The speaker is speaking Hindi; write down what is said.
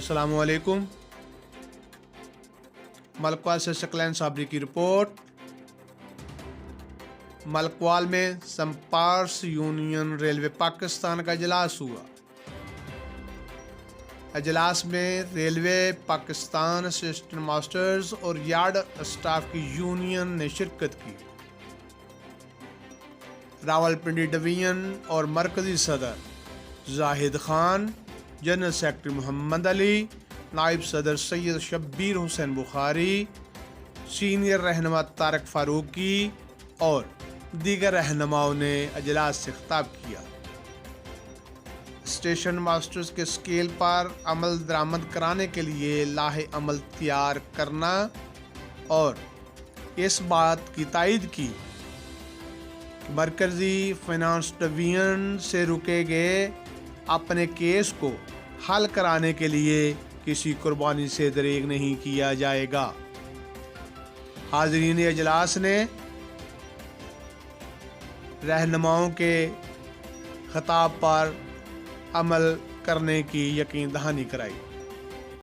अस्सलामुअलैकुम। मलकवाल से सकलैन साबरी की रिपोर्ट। मलकवाल में संपार्स यूनियन रेलवे पाकिस्तान का इजलास हुआ। इजलास में रेलवे पाकिस्तान, असिस्टेंट मास्टर्स और यार्ड स्टाफ की यूनियन ने शिरकत की। रावलपिंडी डिवीजन और मरकजी सदर जाहिद खान, जनरल सेक्रेटरी मोहम्मद अली, नायब सदर सैयद शब्बीर हुसैन बुखारी, सीनियर रहनुमा तारक फारूकी और दीगर रहनुमाओं ने अजलास से खिताब किया। स्टेशन मास्टर्स के स्केल पर अमल दरामद कराने के लिए लाहे अमल तैयार करना और इस बात की तायद की मरकजी फाइनेंस डिवीजन से रुके गए अपने केस को हल कराने के लिए किसी कुर्बानी से दरेग नहीं किया जाएगा। हाज़रीन इजलास ने रहनुमाओं के खिताब पर अमल करने की यकीन दहानी कराई।